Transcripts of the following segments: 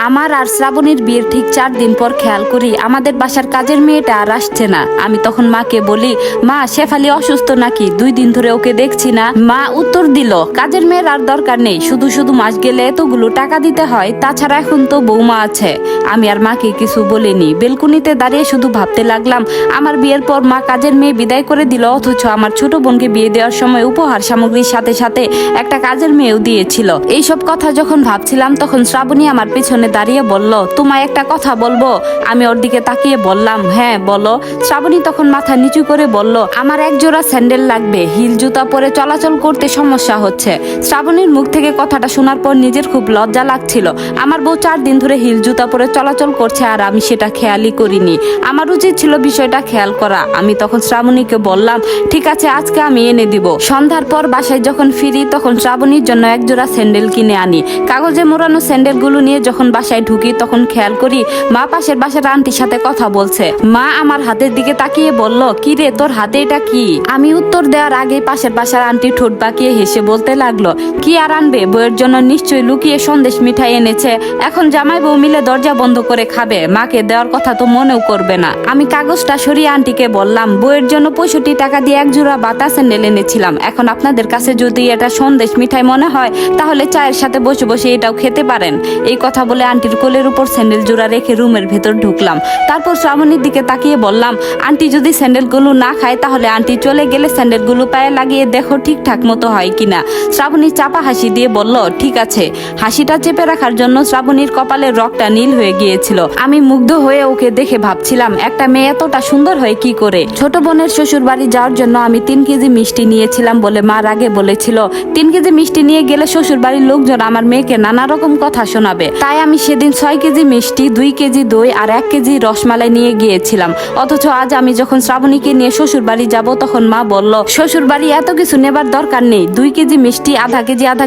আমার আর শ্রাবণীর বিয়ের ঠিক 4 দিন পর খেয়াল করি আমাদের বাসার কাজের মেয়েটা আর আসছে না। আমি তখন মাকে বলি, মা শেফালি অসুস্থ নাকি, 2 দিন ধরে ওকে দেখছি না। মা উত্তর দিল, কাজের মেয়ের আর দরকার নেই, শুধু শুধু মাস গেলে এতগুলো টাকা দিতে হয়, তাছাড়া এখন তো বৌমা আছে। আমি আর মাকে কিছু বলিনি, বেলকুনিতে দাঁড়িয়ে শুধু ভাবতে লাগলাম আমার বিয়ের পর মা কাজের মেয়ে বিদায় করে দিল, অথচ আমার ছোট বোনকে বিয়ে দেওয়ার সময় উপহার সামগ্রীর সাথে সাথে একটা কাজের মেয়েও দিয়েছিল। এইসব কথা যখন ভাবছিলাম তখন শ্রাবণী আমার পেছনে দাঁড়িয়ে বলল, তোমায় একটা কথা বলবো। আমি ওর দিকে তাকিয়ে বললাম, হ্যাঁ বলো। শ্রাবণী তখন মাথা নিচু করে বলল, আমার এক জোড়া স্যান্ডেল লাগবে, হিল জুতা পরে চলাচল করতে সমস্যা হচ্ছে। শ্রাবণীর মুখ থেকে কথাটা শোনার পর নিজের খুব লজ্জা লাগছিল। আমার বউ 4 দিন ধরে হিল জুতা পরে চলাচল করছে আর আমি সেটা খেয়ালই করিনি। আমার উচিত ছিল বিষয়টা খেয়াল করা। আমি তখন শ্রাবণীকে বললাম, ঠিক আছে আজকে আমি এনে দিব। সন্ধ্যার পর বাসায় যখন ফিরি তখন শ্রাবণীর জন্য এক জোড়া স্যান্ডেল কিনে আনি। কাগজে মোড়ানো স্যান্ডেলগুলো নিয়ে যখন বাসায় ঢুকি তখন খেয়াল করি মা পাশের বাসার আন্টির সাথে কথা বলছে। মা আমার হাতের দিকে তাকিয়ে বলল, কি রে তোর হাতে এটা কি? আমি উত্তর দেওয়ার আগে পাশের বাসার আন্টি ঠোঁট বাঁকিয়ে হেসে বলতে লাগলো, কি আর আনবে, বউয়ের জন্য নিশ্চয়ই লুকিয়ে সন্দেশ মিঠাই এনেছে, এখন জামাই বউ মিলে দরজা বন্ধ করে খাবে, মাকে দেওয়ার কথা তো মনেও করবে না। আমি কাগজটা সরিয়ে আন্টিকে বললাম, বউয়ের জন্য 65 টাকা দিয়ে এক জোড়া বাতা স্যান্ডেল এনেছিলাম, এখন আপনাদের কাছে যদি এটা সন্দেশ মিঠাই মনে হয় তাহলে চায়ের সাথে বসে বসে এটাও খেতে পারেন। এই কথা বলে আন্টির কোলের উপর স্যান্ডেল জোড়া রেখে রুমের ভেতর ঢুকলাম। তারপর শ্রাবণীর দিকে তাকিয়ে বললাম, আন্টি যদি স্যান্ডেলগুলো না খায় তাহলে আন্টি চলে গেলে স্যান্ডেলগুলো পায়ে লাগিয়ে দেখো ঠিকঠাক মতো হয় কিনা। শ্রাবণী চাপা হাসি দিয়ে বলল, ঠিক আছে। হাসিটা চেপে রাখার জন্য শ্রাবণীর কপালের রগটা নীল হয়ে গিয়েছিল। আমি মুগ্ধ হয়ে ওকে দেখে ভাবছিলাম একটা মেয়ে এতটা সুন্দর হয় কি করে। ছোট বোনের শ্বশুর বাড়ি যাওয়ার জন্য আমি 3 কেজি মিষ্টি নিয়েছিলাম বলে মার আগে বলেছিল 3 কেজি মিষ্টি নিয়ে গেলে শ্বশুর বাড়ির লোকজন আমার মেয়েকে নানা রকম কথা শোনাবে। তাই আমি সেদিন 6 কেজি মিষ্টি, 2 কেজি দই আর 1 কেজি রসমালাই নিয়ে গিয়েছিলাম। অথচ আজ আমি যখন শ্রাবণীকে নিয়ে শ্বশুর বাড়ি যাব তখন মা বলল, শ্বশুর বাড়ি এত কিছু নেবার দরকার নেই, 2 কেজি মিষ্টি আধা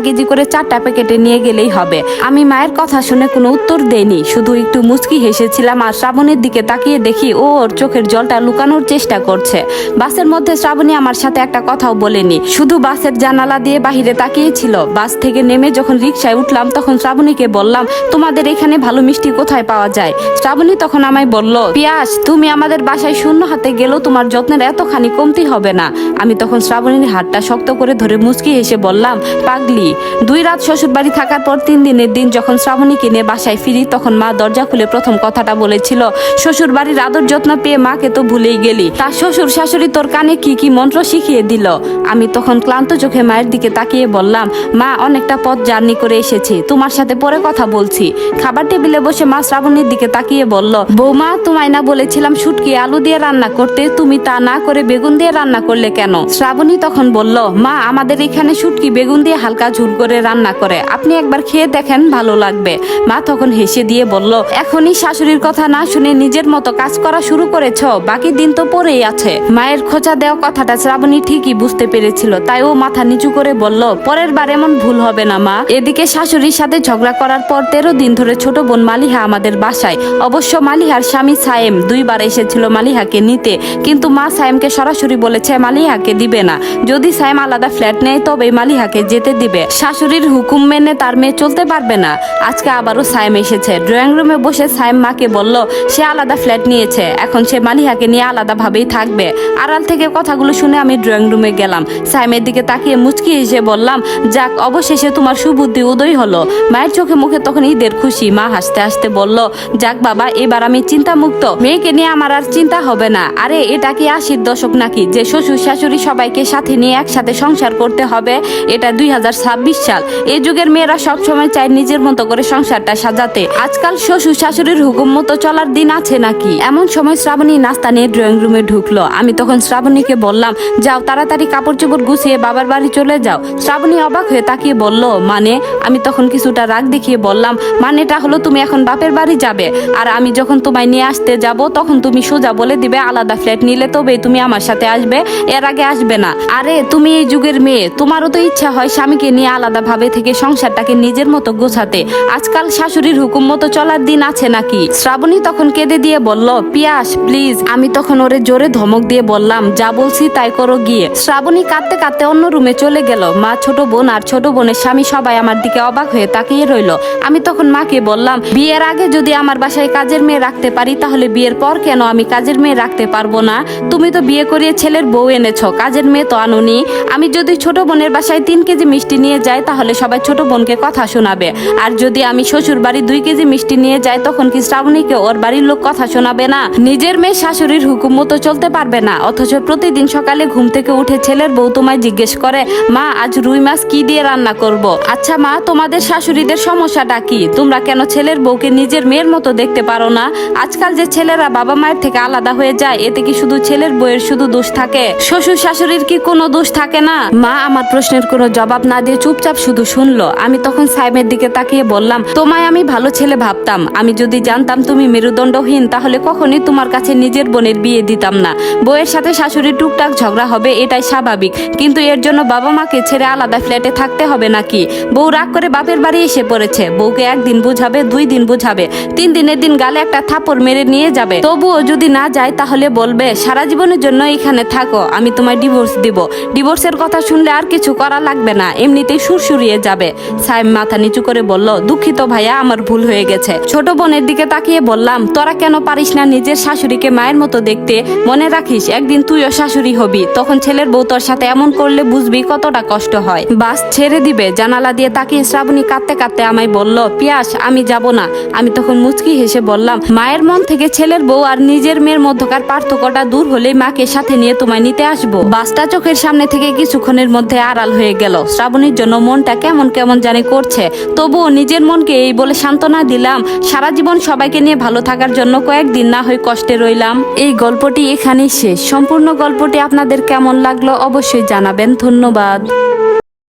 কেজি করে 4টা প্যাকেটে নিয়ে গেলেই হবে। আমি মায়ের কথা শুনে কোনো উত্তর দেইনি, শুধু একটু মুচকি হেসেছিলাম আর শ্রাবণীর দিকে তাকিয়ে দেখি ও ওর চোখের জলটা লুকানোর চেষ্টা করছে। বাসের মধ্যে শ্রাবণী আমার সাথে একটা কথাও বলেনি, শুধু বাসের জানালা দিয়ে বাহিরে তাকিয়েছিল। বাস থেকে নেমে যখন রিকশায় উঠলাম তখন শ্রাবণীকে বললাম, তোমাদের এখানে ভালো মিষ্টি কোথায় পাওয়া যায়? শ্রাবণী তখন আমায় বলল, পিয়াস তুমি আমাদের বাসায় শূন্য হাতে গেলেও তোমার যত্নের এতখানি কমতি হবে না। আমি তখন শ্রাবণীর হাতটা শক্ত করে ধরে মুচকি হেসে বললাম, পাগলি। 2 রাত শ্বশুর বাড়ি থাকার পর 3 দিনের দিন যখন শ্রাবণীকে নিয়ে বাসায় ফিরি তখন মা দরজা খুলে প্রথম কথাটা বলেছিল, শ্বশুর বাড়ির আদর যত্ন পেয়ে মাকে তো ভুলেই গেলি, তার শ্বশুর শাশুড়ি তোর কানে কি কি মন্ত্র শিখিয়ে দিল। আমি তখন ক্লান্ত চোখে মায়ের দিকে তাকিয়ে বললাম, মা অনেকটা পথ জার্নি করে এসেছি, তোমার সাথে পরে কথা বলছি। খাবার টেবিলে বসে মা শ্রাবণীর দিকে তাকিয়ে বলল, বৌমা তোমায় না বলেছিলাম শুটকি আলু দিয়ে রান্না করতে, তুমি তা না করে বেগুন দিয়ে রান্না করলে কেন? শ্রাবণী তখন বলল, মা আমাদের এখানে শুটকি বেগুন দিয়ে হালকা ঝুল করে রান্না করে, আপনি একবার খেয়ে দেখেন ভালো লাগবে। মা তখন হেসে দিয়ে বলল, এখনই শাশুড়ির কথা না শুনে নিজের মতো কাজ করা শুরু করেছ, বাকি দিন তো পরেই আছে। মায়ের খোঁচা দেওয়া কথাটা শ্রাবণী ঠিকই বুঝতে পেরেছিল, তাই ও মাথা নিচু করে বলল, পরের বার এমন ভুল হবে না মা। এদিকে শাশুড়ির সাথে ঝগড়া করার পর 13 দিন ধরে ছোট বোন মালিহা আমাদের বাসায়। অবশ্য মালিহার স্বামী সায়েম 2 বার এসেছিল মালিহাকে নিতে, কিন্তু মা সায়েমকে সরাসরি বলেছে মালিহাকে দিবে না, যদি সায়েম আলাদা ফ্ল্যাট নেয় তবে মালিহাকে যেতে দিবে। শাশুড়ির হুকুম মেনে তার মেয়ে চলতে পারবে না। আজকে আবারও সায়েম এসেছে। ড্রয়িং রুমে বসে সায়েম মাকে বলল, সে আলাদা ফ্ল্যাট নিয়েছে, এখন সে মালিহাকে নিয়ে আলাদা ভাবেই থাকবে। আড়াল থেকে কথাগুলো শুনে আমি ড্রয়িং রুমে গেলাম। সায়েমের দিকে তাকিয়ে মুচকি হেসে বললাম, যাক অবশেষে তোমার সুবুদ্ধি উদয় হলো। মায়ের চোখে মুখে তখন ঈদের খুশি। মা হাসতে হাসতে বলল, যাক বাবা এবার আমি চিন্তা মুক্ত, মেয়েকে নিয়ে আমার আর চিন্তা হবে না। আরে এটা কি 80-র দশক নাকি যে শ্বশুর শাশুড়ি সবাইকে সাথে নিয়ে একসাথে সংসার করতে হবে? এটা 2026 সাল। এই যুগের মেয়েরা সবসময় চায় নিজের মতো করে সংসারটা সাজাতে। আজকাল শ্বশুর শাশুড়ির হুকুম মতো চলার দিন আছে নাকি? এমন সময় শ্রাবণী নাস্তা নিয়ে ড্রয়িং রুমে ঢুকলো। আমি তখন শ্রাবণীকে বললাম, যাও তাড়াতাড়ি কাপড় চোপড় গুছিয়ে বাবার বাড়ি চলে যাও। শ্রাবণী অবাক হয়ে তাকিয়ে বলল, মানে? আমি তখন কিছুটা রাগ দেখিয়ে বললাম, মানেটা হলো তুমি এখন বাপের বাড়ি যাবে, আর আমি যখন তোমায় নিয়ে আসতে যাব তখন তুমি সোজা বলে দিবে আলাদা ফ্ল্যাট নিলে তবেই তুমি আমার সাথে আসবে, এর আগে আসবে না। আরে তুমি এই যুগের মেয়ে, তোমারও তো ইচ্ছা হয় স্বামীকে নিয়ে আলাদা ভাবে থেকে সংসারটাকে নিজের মতো গোছাতে। আজকাল শাশুড়ির হুকুম মতো চলার দিন আছে নাকি? শ্রাবণী তখন কেঁদে দিয়ে বলল, পিয়াস প্লিজ। আমি তখন ওরে জোরে ধমক দিয়ে বললাম, যা বলছি তাই করো গিয়ে। শ্রাবণী কাঁদতে কাঁদতে অন্য রুমে চলে গেল। মা, ছোট বোন আর ছোট বোনের স্বামী সবাই আমার দিকে অবাক হয়ে তাকিয়ে রইল। আমি তখন মাকে বললাম, বিয়ের আগে যদি আমার বাসায় কাজের মেয়ে রাখতে পারি তাহলে বিয়ের পর কেন আমি কাজের মেয়ে রাখতে পারবো না? তুমি তো বিয়ে করিয়ে ছেলের বউ এনেছো, কাজের মেয়ে তো আনুনি। আমি যদি ছোট বোনের বাসায় 3 কেজি মিষ্টি নিয়ে যাই তাহলে সবাই ছোট বোনকে কথা শোনাবে, আর যদি আমি শ্বশুর বাড়ি 2 কেজি মিষ্টি নিয়ে যাই তখন কি শ্রাবণীকে ওর বাড়ির লোক কথা শোনাবে না? নিজের মেয়ে শাশুড়ির হুকুম মতো চলতে পারবে না, অথচ প্রতিদিন সকালে ঘুম থেকে উঠে ছেলের বউ তোমায় জিজ্ঞেস করে, মা আজ রুই মাছ কি দিয়ে রান্না করব? আচ্ছা মা, তোমাদের শাশুড়িদের সমস্যাটা কি? তোমরা কেন ছেলের বউকে নিজের মেয়ের মতো দেখতে পারো না? আজকাল যে ছেলেরা বাবা মায়ের থেকে আলাদা হয়ে যায়, এতে কি শুধু ছেলের বউয়ের শুধু দোষ থাকে? শ্বশুর শাশুড়ির কি কোনো দোষ থাকে না? মা আমার প্রশ্নের কোনো জবাব না দিয়ে চুপচাপ শুধু শুনলো। আমি তখন সাইমের দিকে তাকিয়ে বললাম, তোমায় আমি ভালো ছেলে ভাবতাম। আমি যদি জানতাম তুমি মেরুদণ্ডহীন তাহলে কখনই তোমার কাছে নিজের বোনের বিয়ে দিতাম না। বউয়ের সাথে শাশুড়ির টুকটাক ঝগড়া হবে, এটাই স্বাভাবিক, কিন্তু এর জন্য বাবা মাকে ছেড়ে আলাদা ফ্ল্যাটে থাকতে হবে নাকি? বউ রাগ করে বাপের বাড়ি এসে পড়েছে, বউকে 1 দিন বুঝাবে, 2 দিন বুঝাবে, 3 দিনের দিন গালে একটা থাপড় মেরে নিয়ে যাবে। তবুও যদি না যায় তাহলে বলবে, সারা জীবনের জন্য এখানে থাকো, আমি তোমায় ডিভোর্স দিব। ডিভোর্সের কথা শুনলে আর কিছু করা লাগবে না, এমনিতেই সুরসুরিয়ে যাবে। সাইম মাথা নিচু করে বলল, দুঃখিত ভাইয়া, আমার ভুল হয়ে গেছে। ছোট বোনের দিকে তাকিয়ে বললাম, তোরা কেন পারিস না নিজের শাশুড়িকে মায়ের মতো দেখতে? মনে রাখিস একদিন তুইও শাশুড়ি হবি, তখন ছেলের বউ তোর সাথে এমন করলে বুঝবি কতটা কষ্ট হয়। বাস ছেড়ে দিবে। জানালা দিয়ে তাকিয়ে শ্রাবণী কাঁদতে কাঁদতে আমায় বলল, পিয়াস আমি যাব না। আমি তখন মুচকি হেসে বললাম, মায়ের মন থেকে ছেলের বউ আর নিজের মেয়ের মধ্যকার পার্থক্যটা দূর হলেই মাকে সাথে নিয়ে তোমায় নিতে আসবো। বাসটা চোখের সামনে থেকে কিছুক্ষণের মধ্যে আড়াল হয়ে গেল। শ্রাবণীর জন্য মনটা কেমন কেমন জানি করছে, তবুও নিজের মনকে এই বলে সান্ত্বনা দিলাম, সারা জীবন সবাইকে নিয়ে ভালো থাকার জন্য কয়েকদিন না হয় কষ্টে রইলাম। এই গল্পটি এখানেই শেষ। সম্পূর্ণ গল্পটি আপনাদের কেমন লাগলো অবশ্যই জানাবেন। ধন্যবাদ।